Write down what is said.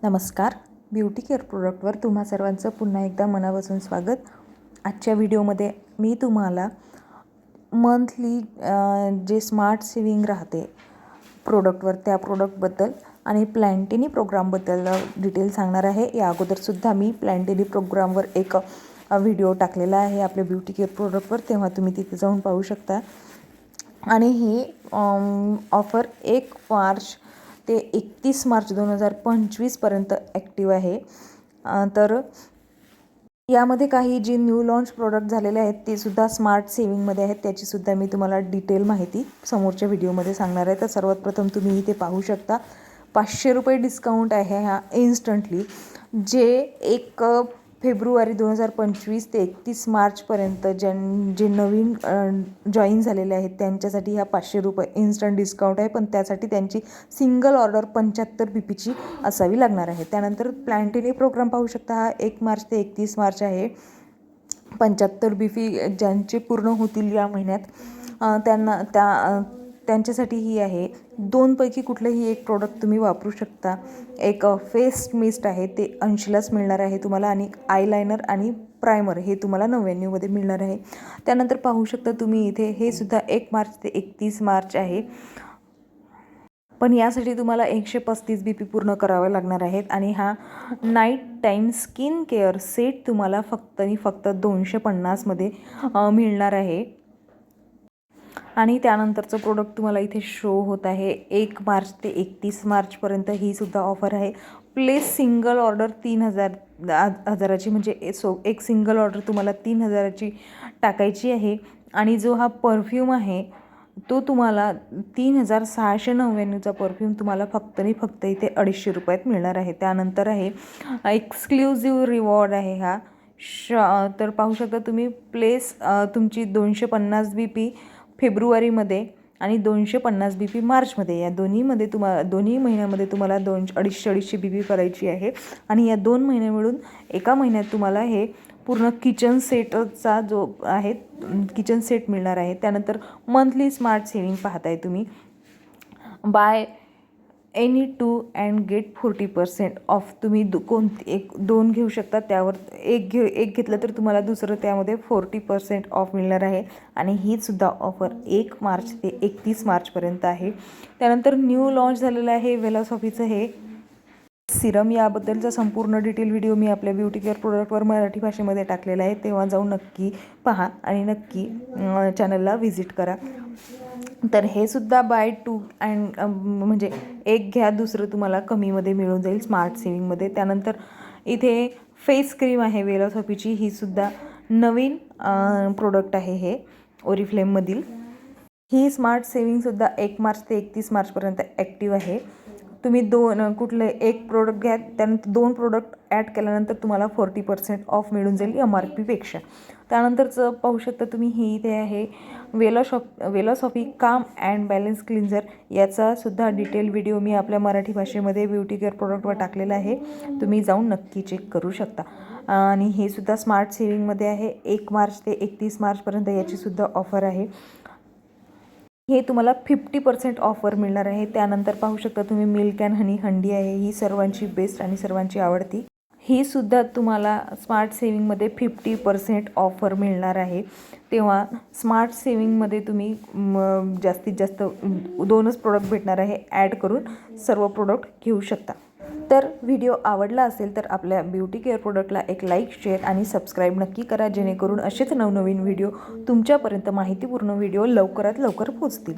नमस्कार. Beauty care प्रोडक्टवर तुम्हा सर्वांचं पुन्हा एकदा मनापासून स्वागत. आजच्या व्हिडिओमध्ये मी तुम्हाला मंथली जे स्मार्ट सेविंग राहते प्रोडक्टवर त्या प्रोडक्टबद्दल आणि प्लॅन्टिनी प्रोग्रामबद्दल डिटेल सांगणार आहे. या अगोदरसुद्धा मी प्लॅन्टिनी प्रोग्रामवर एक व्हिडिओ टाकलेला आहे आपल्या ब्युटी केअर प्रोडक्टवर, तेव्हा तुम्ही तिथे जाऊन पाहू शकता. आणि ही ऑफर 1 मार्च ते 31 मार्च 2025पर्यंत ॲक्टिव्ह आहे. तर यामध्ये काही जे न्यू लॉन्च प्रोडक्ट झालेले आहेत ते सुद्धा स्मार्ट सेविंगमध्ये आहेत. त्याचीसुद्धा मी तुम्हाला डिटेल माहिती समोरच्या व्हिडिओमध्ये सांगणार आहे. तर सर्वात प्रथम तुम्ही इथे पाहू शकता ₹500 डिस्काउंट आहे हा इन्स्टंटली, जे 1 फेब्रुवारी 2025 ते 31 मार्चपर्यंत जे नवीन जॉईन झालेले आहेत त्यांच्यासाठी हा ₹500 इन्स्टंट डिस्काउंट आहे. पण त्यासाठी त्यांची सिंगल ऑर्डर 75 BPची असावी लागणार आहे. त्यानंतर प्लॅन्टिनी प्रोग्राम पाहू शकता, हा 1 मार्च ते 31 मार्च आहे. 75 BP ज्यांचे पूर्ण होतील या महिन्यात त्यांच्यासाठी ही आहे. 2 पैकी कुठलंही एक प्रोडक्ट तुम्ही वापरू शकता. एक फेस मिस्ट आहे ते 80लाच मिळणार आहे तुम्हाला, आणि आयलायनर आणि प्रायमर हे तुम्हाला 99मध्ये मिळणार आहे. त्यानंतर पाहू शकता तुम्ही इथे हे सुद्धा 1 मार्च ते 31 मार्च आहे. पण यासाठी तुम्हाला 135 BP पूर्ण करावे लागणार आहेत. आणि हा night time skin care set तुम्हाला फक्त 250मध्ये मिळणार आहे. आणि त्यानंतरचं प्रोडक्ट तुम्हाला इथे शो होत आहे 1 मार्च ते 31 मार्चपर्यंत ही सुद्धा ऑफर आहे. प्लेस सिंगल ऑर्डर 3,000ची, म्हणजे एक सिंगल ऑर्डर तुम्हाला 3,000ची टाकायची आहे. आणि जो हा परफ्यूम आहे तो तुम्हाला 3,699चा परफ्यूम तुम्हाला फक्त इथे ₹250 मिळणार आहे. त्यानंतर आहे एक्सक्लुझिव्ह रिवॉर्ड आहे हा. तर पाहू शकता तुम्ही, प्लेस तुमची 250 BP फेब्रुवारीमध्ये आणि 250 BP मार्चमध्ये, या दोन्ही महिन्यामध्ये तुम्हाला 250 BP करायची आहे. आणि या 2 महिने मिळून एका महिन्यात तुम्हाला हे पूर्ण किचन सेटचा जो आहे किचन सेट मिळणार आहे. त्यानंतर मंथली स्मार्ट सेविंग पाहताय तुम्ही, buy any 2 and get 40% off. तुम्ही दोन घेऊ शकता, त्यावर एक घेतलं तर तुम्हाला दुसरं त्यामध्ये 40% ऑफ मिळणार आहे. आणि ही सुद्धा ऑफर 1 मार्च ते 31 मार्चपर्यंत आहे. त्यानंतर न्यू लॉन्च झालेलं आहे वेलॉसॉफीचं हे सिरम. याबद्दलचा संपूर्ण डिटेल व्हिडिओ मी आपल्या ब्युटी केअर प्रोडक्टवर मराठी भाषेमध्ये टाकलेला आहे, तेव्हा जाऊन नक्की पहा आणि नक्की चॅनलला व्हिजिट करा. तर हे सुद्धा बाय 2 अँड म्हणजे एक घ्या दुसरं तुम्हाला कमीमध्ये मिळून जाईल स्मार्ट सेविंगमध्ये. त्यानंतर इथे फेस क्रीम आहे वेलॉसॉफीची, ही सुद्धा नवीन प्रोडक्ट आहे हे ओरिफ्लेममधील. ही स्मार्ट सेविंगसुद्धा 1 मार्च ते 31 मार्चपर्यंत ॲक्टिव्ह आहे. तुम्ही कुठले एक प्रोडक्ट घ्या, त्यानंतर 2 प्रोडक्ट ॲड केल्यानंतर तुम्हाला 40% ऑफ मिळून जाईल MRPपेक्षा. त्यानंतरचं पाहू शकता तुम्ही, ही इथे आहे वेलॉसॉफी काम अँड बॅलन्स क्लिन्झर. याचा सुद्धा डिटेल व्हिडिओ मी आपल्या मराठी भाषेमध्ये ब्युटी केअर प्रोडक्टवर टाकलेला आहे, तुम्ही जाऊन नक्की चेक करू शकता. आणि हे सुद्धा स्मार्ट सेविंगमध्ये आहे. 1 मार्च ते 31 मार्चपर्यंत याचीसुद्धा ऑफर आहे. हे तुम्हाला 50% ऑफर मिळणार आहे. त्यानंतर पाहू शकता तुम्ही मिल्क अँड हनी हंडी आहे, ही सर्वांची बेस्ट आणि सर्वांची आवडती. ही सुद्धा तुम्हाला स्मार्ट सेविंगमध्ये 50% ऑफर मिळणार आहे. तेव्हा स्मार्ट सेविंगमध्ये तुम्ही जास्तीत जास्त 2च प्रोडक्ट भेटणार आहे, ॲड करून सर्व प्रोडक्ट घेऊ शकता. तर व्हिडिओ आवडला असेल तर आपल्या ब्युटी केअर प्रोडक्टला एक लाईक, शेअर आणि सबस्क्राईब नक्की करा, जेणेकरून असेच नवनवीन व्हिडिओ तुमच्यापर्यंत माहितीपूर्ण व्हिडिओ लवकरात लवकर पोहोचतील.